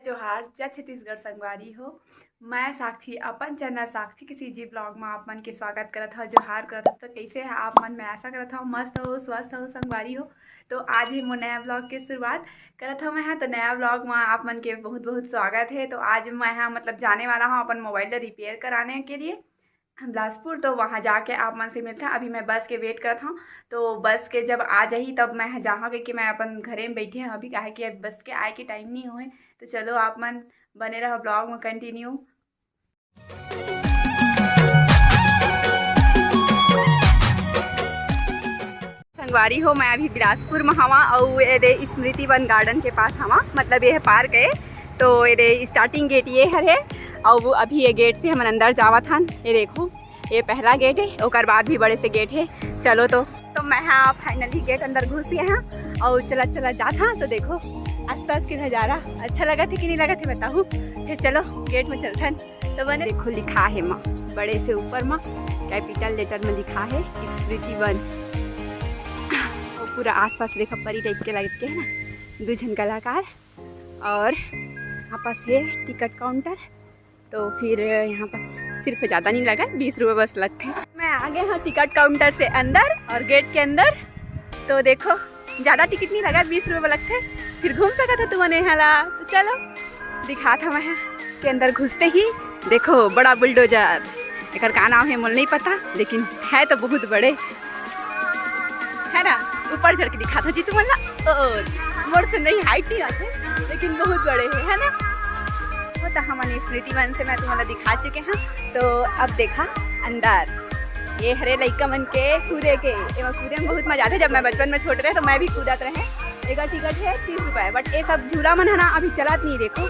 जोहार जय छत्तीसगढ़ संगवारी हो। मैं साक्षी अपन चैनल साक्षी किसी जी ब्लॉग में आप मन के स्वागत करत हूँ। जोहार करत हूँ। तो कैसे है आप मन? मैं आशा करत हूँ मस्त हो, स्वस्थ हो, संगवारी हो। तो आज ही मैं नया ब्लॉग की शुरुआत करत हूँ। मैं तो नया ब्लॉग में आप मन के बहुत बहुत स्वागत है। तो आज मैं मतलब जाने वाला हूँ अपन मोबाइल रिपेयर कराने के लिए बिलासपुर। तो वहाँ जाके आप मन से मिलते हैं। अभी मैं बस के वेट करता हूँ। तो बस के जब आ जाही तब मैं जहाँ कि मैं अपन घरे में बैठे हैं अभी, काहे कि अब बस के आए के टाइम नहीं हुए। तो चलो आप मन बने रहो ब्लॉग में कंटिन्यू। संगवारी हो, मैं अभी बिलासपुर में हवा और ये स्मृति वन गार्डन के पास हवा, मतलब ये पार्क है। तो ये स्टार्टिंग गेट ये है और वो अभी ये गेट से हम अंदर जावा था। ये देखो ये पहला गेट है, और बाद भी बड़े से गेट है। चलो तो मैं हाँ फाइनली गेट अंदर घुस गए हैं और चला जाता। तो देखो आसपास के नज़ारा अच्छा लगा थे कि नहीं लगा थे बताऊँ। फिर चलो गेट में चलते हैं। तो मैंने देखो लिखा है माँ बड़े से ऊपर माँ कैपिटल लेटर में लिखा है स्मृति वन। और पूरा आसपास देखो परी टाइप के लगते हैं ना, 2 जन कलाकार। और यहाँ पास है टिकट काउंटर। तो फिर यहाँ पास सिर्फ ज़्यादा नहीं लगा, 20 रुपये बस लगते हैं। मैं आ गया हूँ टिकट काउंटर से अंदर और गेट के अंदर। तो देखो ज़्यादा टिकट नहीं लगा, 20 रुपये लगते। फिर घूम सका था तुम्हें यहाँ। तो चलो दिखा था मैं के अंदर घुसते ही देखो बड़ा बुलडोजर। एक का नाम है मुझे नहीं पता, लेकिन है तो बहुत बड़े है ना। ऊपर चढ़ के दिखा था जी तुम्हारा। और मोड़ से नहीं हाइट नहीं आते, लेकिन बहुत बड़े है ना। तो हमारे स्मृति वन से मैं तुम्हारा दिखा चुके हैं। तो अब देखा अंदर ये हरे लइका मन के कूदे के कूदे में बहुत मजा आता है। जब मैं बचपन में छोटे रहे तो मैं भी कूदत रहे। एक टिकट है 30 रुपये, बट ये सब झूला मन है ना अभी चलत नहीं। देखो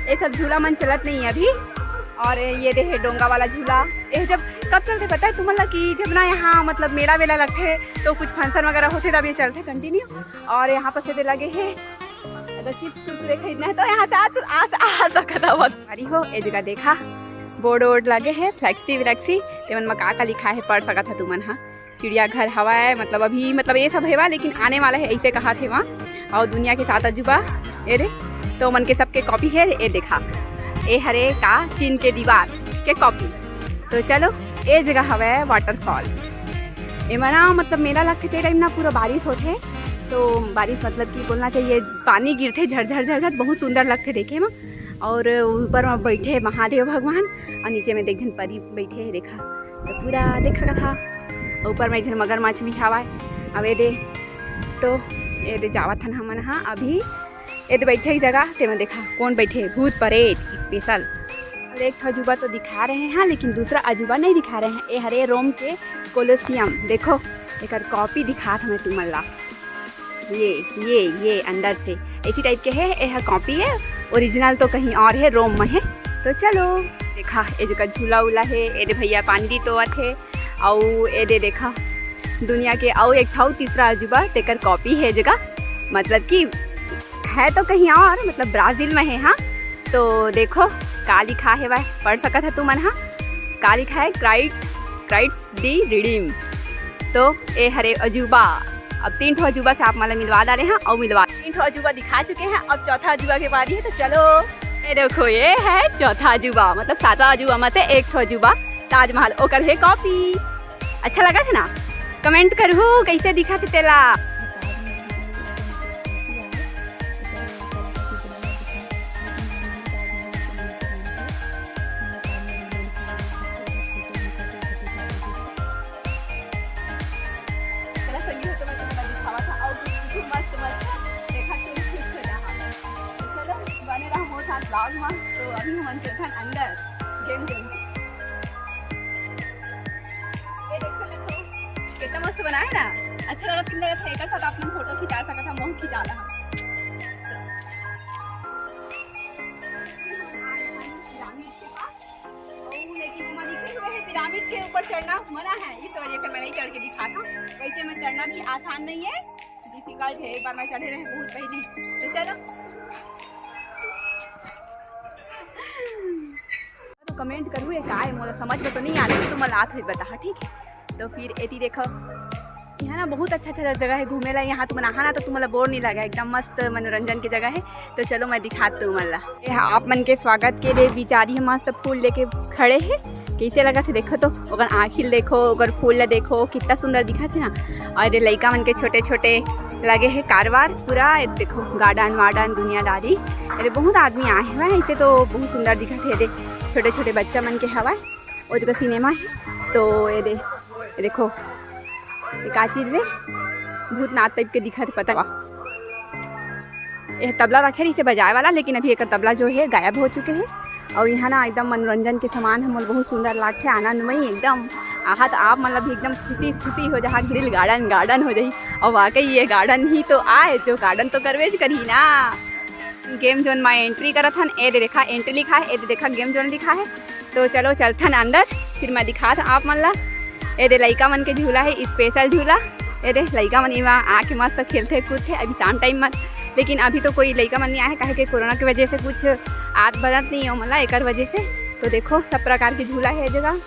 ये सब झूला मन चलत नहीं है अभी। और ये है डोंगा वाला झूला। ये जब कब चलते पता है तुम्हारा कि जब ना यहाँ मतलब मेला वेला लगते तो कुछ फंक्शन वगैरह होते तब ये चलते कंटिन्यू। और यहाँ पर से लगे है अगर चिप्स कुरकुरे खरीदना है तो यहाँ से आ सकता हो। ये जगह देखा बोर्ड वोर्ड लगे है फ्लैक्सी व्लैक्सी तेमन में का लिखा है पढ़ सका था तुमन। हाँ चिड़ियाघर हवा है, मतलब अभी मतलब ये सब है लेकिन आने वाला है ऐसे कहा थे वहाँ। और दुनिया के 7 अजूबा ये रे तो मन के सबके कॉपी है। ये देखा ये हरे का चीन के दीवार के कॉपी। तो चलो ये जगह हवा है वाटरफॉल। ये मना मतलब मेला लगते थे टाइम ना पूरा बारिश होते। तो बारिश मतलब कि बोलना चाहिए पानी गिरते झरझर बहुत सुंदर लगते देखे में। और ऊपर में बैठे महादेव भगवान और नीचे में देख जन परी बैठे है देखा। तो पूरा देख सका था। ऊपर में इधर मगरमच्छ भी हवा है। अब ये दे जावा था हमन। हाँ अभी ये तो बैठे ही जगह ते में देखा कौन बैठे भूत प्रेत स्पेशल। और एक अजूबा तो दिखा रहे हैं लेकिन दूसरा अजूबा नहीं दिखा रहे हैं। ये हरे रोम के कोलोसियम देखो एक कॉपी दिखा था मैं तुम्हारा। ये अंदर से इसी टाइप के है। यह कॉपी है, ओरिजिनल तो कहीं और है, रोम में है। तो चलो देखा ये जगह झूला उला है। ये भैया पानी तो थे। और ये देखा दुनिया के और एक था तीसरा अजूबा तेकर कॉपी है जगह, मतलब कि है तो कहीं और मतलब ब्राज़ील में है। हाँ तो देखो का लिखा है भाई पढ़ सका था तुमन। हाँ का लिखा है क्राइट्स दी रिडीम। तो ये हरे अजूबा अब 3 ठो अजूबा से आप मतलब मिलवा डाले हैं और 3 ठो अजूबा दिखा चुके हैं। अब चौथा अजूबा के बारी है। तो चलो ये देखो ये है चौथा अजूबा, मतलब 7वां अजूबा में से 1 ठो अजूबा ताजमहल ओकर है कॉपी। अच्छा लगा था ना? कमेंट करू कैसे दिखा थे तेला। तो अभी हम अंदर कितना मस्त बना है ना। अच्छा लगा तुम लगा था साथ आपने फोटो खिंचा सका था, मोह खिंचा रहा। पिरामिड के ऊपर चढ़ना मना है, इस वजह से मैं नहीं चढ़ के दिखा था। वैसे में चढ़ना भी आसान नहीं है, डिफिकल्ट है। एक बार मैं चढ़े रहे बहुत पहले। तो चलो तो कमेंट करूँ ये का है मुझे समझ में तो नहीं आ रही, तो मैं लात हुई बता। ठीक है तो फिर एती देखो यहाँ ना बहुत अच्छा जगह है घूमे ला। यहाँ तुम नहाना तो तुम्हारा बोर नहीं लगा, एकदम मस्त मनोरंजन की जगह है। तो चलो मैं दिखाती हूँ मल्ला। आप मन के स्वागत के लिए बिचारी मस्त फूल लेके खड़े हैं। कैसे लगा थे देखो तो, अगर आँखिल देखो, अगर फूल देखो कितना सुंदर दिखा थे ना। और ये लड़का मन के छोटे छोटे लगे है कारवार पूरा, देखो गार्डन वार्डन दुनियादारी। अरे बहुत आदमी आए हुए हैं, ऐसे तो बहुत सुंदर दिखा थे। छोटे छोटे बच्चा मन के हवा और जगह सिनेमा है। तो ये देखो ये का चीज़ है, बहुत नाच टाइप के दिखा थे पता। यह तबला रखे इसे बजाए वाला, लेकिन अभी एक तबला जो है गायब हो चुके हैं। और यहाँ ना एकदम मनोरंजन के सामान हम बहुत सुंदर लागते, आनंदमयी एकदम आहा। तो आप मतलब एकदम खुशी हो जहाँ ग्रिल गार्डन हो जाई। और वाकई ये गार्डन ही तो आए, जो गार्डन तो करवेज करी ना। गेम जोन में एंट्री करा था, ए देखा एंट्री लिखा है, ए देखा गेम जोन लिखा है। तो चलो चलता ना अंदर, फिर मैं दिखा था आप मन ला। ए लड़का मन के झूला है, स्पेशल झूला। ए लड़का मन वहाँ आके मस्त खेलते कूदते अभी शाम टाइम में। लेकिन अभी तो कोई लड़का मन नहीं आया, कहे कि कोरोना की वजह से कुछ आद बदत नहीं हो मतलब एक वजह से। तो देखो सब प्रकार की झूला है जगह।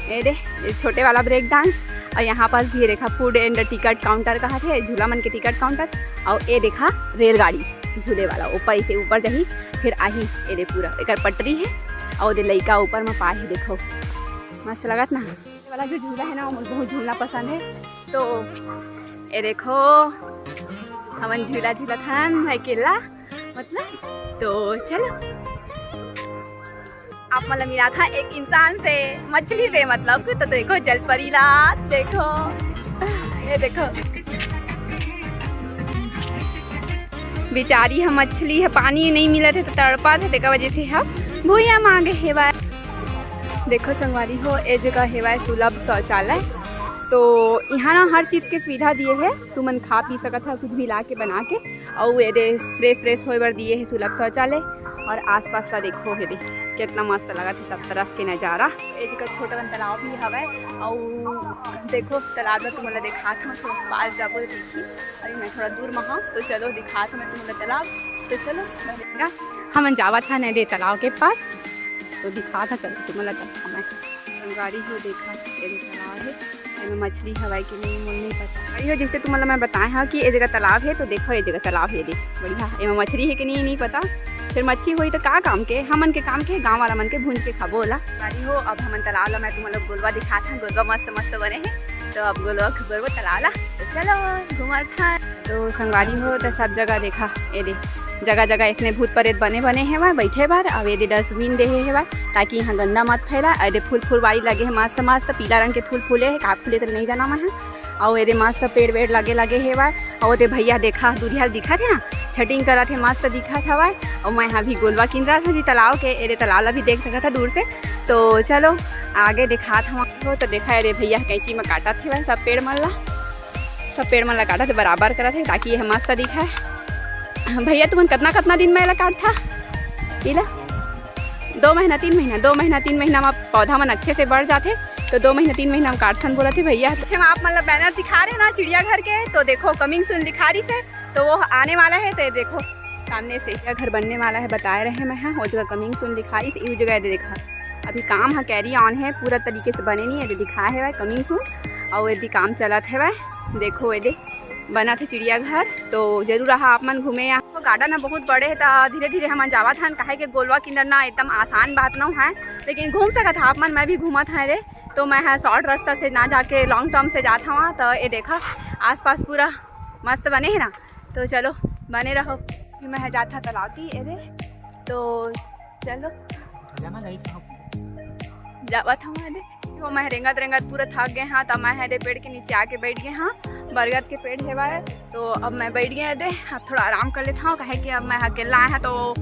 ये छोटे वाला ब्रेक डांस। और यहाँ पास भी देखा फूड एंड टिकट काउंटर कहा थे, झूला मन के टिकट काउंटर। और ये देखा रेलगाड़ी झूले वाला, ऊपर इसे ऊपर जाही फिर आही। ये पूरा एक पटरी है और ये लड़का ऊपर में पाही, देखो मस्त लगत ना। वाला जो झूला है ना वो बहुत झूलना पसंद है। तो ये देखो हमन झूला थान अकेला मतलब। तो चलो आप मतलब मिला था एक इंसान से, मछली से मतलब। तो देखो जल परीला, देखो ये देखो बेचारी हम मछली है, पानी नहीं मिला थे तो तड़पा थे, देखा वजह से हम भूया मांगे हेवा। देखो संगवारी हो ये जगह हेवा सुलभ शौचालय। तो यहाँ ना हर चीज़ की सुविधा दिए है, तुमन खा पी सकत है कुछ भी ला के बना के। और ये फ्रेश होए बर दिए है सुलभ शौचालय। और आसपास का देखो है कितना मस्त लगा था सब तरफ के नज़ारा। ये जगह छोटा तालाब भी हवा। और देखो तालाब में तुम्हें देखा था, थोड़ा पास जाबो देखी। अरे मैं थोड़ा दूर में हूँ, तो चलो दिखा था मैं तुम्हें तालाब। तो चलो मैं हम जावा था नहीं दे तालाब के पास, तो दिखा था चलो तुम्हें मैं गाड़ी हो देखा तालाब है। में मछली हवाई के लिए मुझे नहीं पता हो, जैसे तुम मतलब मैं बताया हाँ कि ये जगह तालाब है। तो देखो ये जगह तालाब है, देख बढ़िया। ये मछली है कि नहीं पता, फिर मच्छी हुई तो का काम के हमन के काम के गाँव वाला मन के भूंज के खाबो ला गाड़ी हो। अब हमन तालाब ला मैं तुम्हें गोलवा दिखा था, गोलवा मस्त बने हैं। तो अब गोलवा तालाब ला तो चलो घूमर था। तो संगवारी हो तो सब जगह देखा ये देख जगह जगह इसने भूत प्रेत बने हैं वहाँ बैठे बार। अब ये डस्टबिन दे है वहाँ ताकि यहाँ गंदा मत फैला। अरे फूलवारी लगे है मस्त पीला रंग के फूल फूले है, का फूले तो नहीं जाना मैं। और ये मस्त पेड़ वेड़ लगे है वहाँ। और ये भैया देखा दूरिया दिखा थे ना, छटिंग करा थे मस्त दिखा था वहाँ। और मैं यहाँ भी गोलवा किन रहा था जी तालाब के। ये तालाब भी देख सका था दूर से। तो चलो आगे दिखा था वहाँ। तो देखा अरे भैया कैंची में काटा थे वहाँ सब पेड़ मन ला काटा थे बराबर करा थे ताकि यह मस्त दिखा है। भैया तुम कितना दिन में काट था इला 2 महीना 3 महीना 2 महीना 3 महीना में पौधा मन अच्छे से बढ़ जाते। तो 2 महीना 3 महीना में काटथन बोला थे भैया। हम आप मतलब बैनर दिखा रहे ना चिड़ियाघर के। तो देखो कमिंग सून दिखा रही से, तो वो आने वाला है। तो देखो सामने से घर बनने वाला है बताए रहे मैं हैं। वो जगह कमिंग सून दिखा रही इस जगह देखा अभी काम है कैरी ऑन है, पूरा तरीके से बने नहीं है। दिखा है वह कमिंग सून और यदि काम चला है वह देखो ये बना थे चिड़ियाघर। तो जरूर रहा आप मन घूमे। यहाँ तो गार्डन बहुत बड़े है, तो धीरे धीरे हम जावा था कहे कि गोलवा किंदर ना एकदम आसान बात ना है, लेकिन घूम सका था आप मन। मैं भी घूमा था रे, तो मैं शॉर्ट रास्ता से ना जाके लॉन्ग टर्म से जाता वहाँ। तो ये देखा आसपास पूरा मस्त बने है ना। तो चलो बने रहो, फिर मैं जाता तालाब की अरे। तो चलो जावा था मैं। तो मैं रेंगत पूरा थक गए हाँ। तो मैं पेड़ के नीचे आके बैठ गए हाँ, बरगद के पेड़ है। तो अब मैं बैठ गया दे, अब थोड़ा आराम कर लेता हूँ कहे कि अब मैं अकेला आया। तो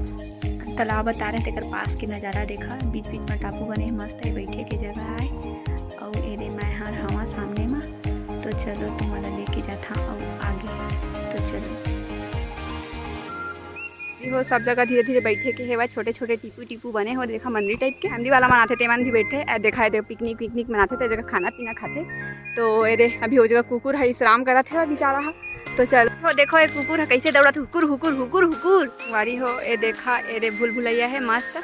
तालाब बता रहे थे पास के नज़ारा देखा, बीच में टापू बने मस्त है, बैठे की जगह है। और ये मैं हाँ हवा सामने में। तो चलो तुम लेके जाता और आगे। तो चलो हो सब जगह धीरे धीरे बैठे के है, छोटे छोटे टीपू बने हो। देखा मंदिर टाइप के फैमिली वाला मनाते थे, मन भी बैठे देखा है पिकनिक मनाते थे, जगह खाना पीना खाते। तो ये अभी वो जगह कुकुर है विश्राम करा थे बेचारा। तो चलो देखो ये कुकुर है कैसे दौड़ा था, हुकुर हुकुर हुकुर हुकुर वारी हो। ये देखा ये भूल भुलैया है मस्त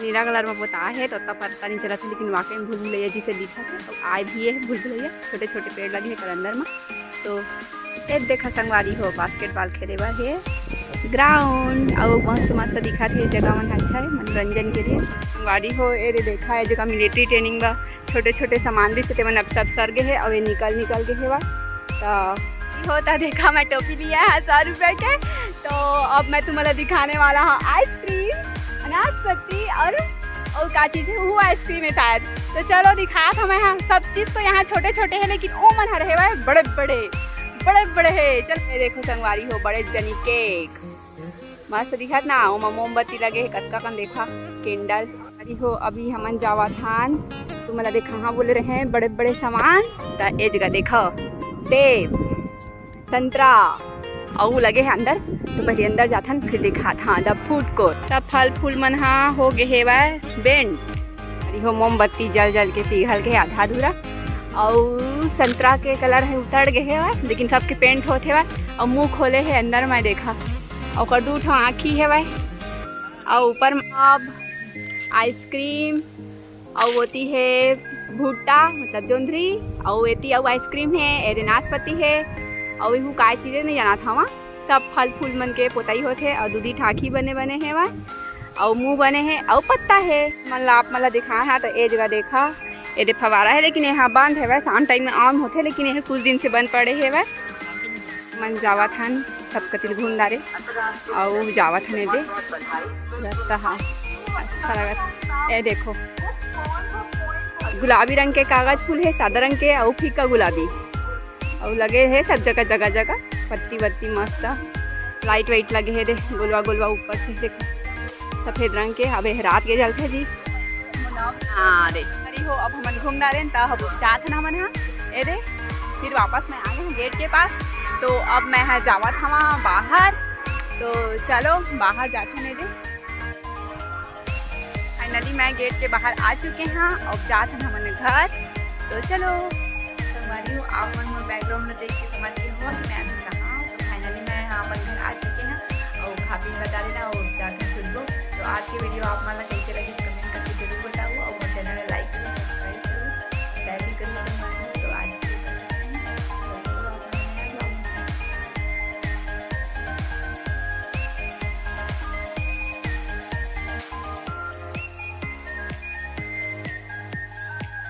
नीला कलर में पोता है। तो तब पता नहीं चला था, लेकिन वाकई में भूल भुलैया जिसे दिखा था। तो आए भी है भूल भुलैया, छोटे छोटे पेड़ लगे हैं अंदर में। तो ये देखा संगवारी हो बास्केटबॉल खेले बार है। ग्राउंड और मस्त मस्त दिखा थे जगह मन अच्छा है मनोरंजन के लिए। गाड़ी हो ये देखा है जगह मिलिट्री ट्रेनिंग बा छोटे छोटे सामान भी से मन अब सब सर गए है और ये निकल के है बा तो होता देखा मैं टोपी लिया है 100 रुपये के। तो अब मैं तुम्हें दिखाने वाला हूँ आइसक्रीम नाशपाती और क्या चीज़ है वो आइसक्रीम है शायद। तो चलो दिखा था मैं हाँ सब चीज़ तो यहाँ छोटे छोटे हैं लेकिन वो मन रहे हुआ बड़े बड़े है। चल ये देखो संगवारी हो बड़े जनी केक मस्त दिखत ना ओमा मोमबत्ती लगे है कतका कन देखा कैंडल। अरे हो अभी हमन जावा थान तुम्हारा देखा हाँ बोले रहे हैं बड़े बड़े सामान तो ये जगह देखो सेब संतरा और लगे है अंदर। तो पहले अंदर जाथन फिर देखा था द फूड कोर्ट सब फल फूल मन हाँ हो गए है बेंड। अरे हो मोमबत्ती जल के पिघल के आधा अधूरा और संतरा के कलर है उतर गए है लेकिन सबके पेंट होते है और मुंह खोले है अंदर मैं देखा और 2 ठो आँखी है भाई और ऊपर अब आइसक्रीम और होती है भुट्टा मतलब जोंधरी और एती और आइसक्रीम है एरे नाशपाती है और यू काय चीज़ें नहीं जाना था वहाँ सब फल फूल मन के पोताई होते और दूधी ठाकी बने हैं वहाँ और मुँह बने हैं और पत्ता है मतलब दिखा है। तो ये जगह देखा ये फवारा है लेकिन यहाँ बंद है वह शाम टाइम में ऑन होते लेकिन यह कुछ दिन से बंद पड़े है वह मन जावा था सब कतिल घूम डारे और जावा था ने दे रास्ता हाँ अच्छा लगा। ये देखो गुलाबी रंग के कागज फूल है सादा रंग के और फीका गुलाबी और लगे है सब जगह जगह पत्ती वत्ती मस्त लाइट वाइट लगे है दे गोलवा ऊपर से देखो सफ़ेद रंग के अब रात के जलते जी हाँ दे अरे हो अब हम घूम डाले तब जात ना हमन ये दे फिर वापस मैं आ गए गेट के पास। तो अब मैं है जावा था वहाँ बाहर तो चलो बाहर जाते नहीं दे फाइनली मैं गेट के बाहर आ चुके हैं अब जाते हैं हमारे घर। तो चलो संगवारी हो आप मन बैकग्राउंड में देख के समझिए हो कि मैं अभी कहाँ हूँ। तो फाइनली मैं यहाँ पर घर आ चुके हैं और खा पी बता देना और जाकर सुन लो। तो आज की वीडियो आप मतलब कैसे लगी कमेंट करके जरूर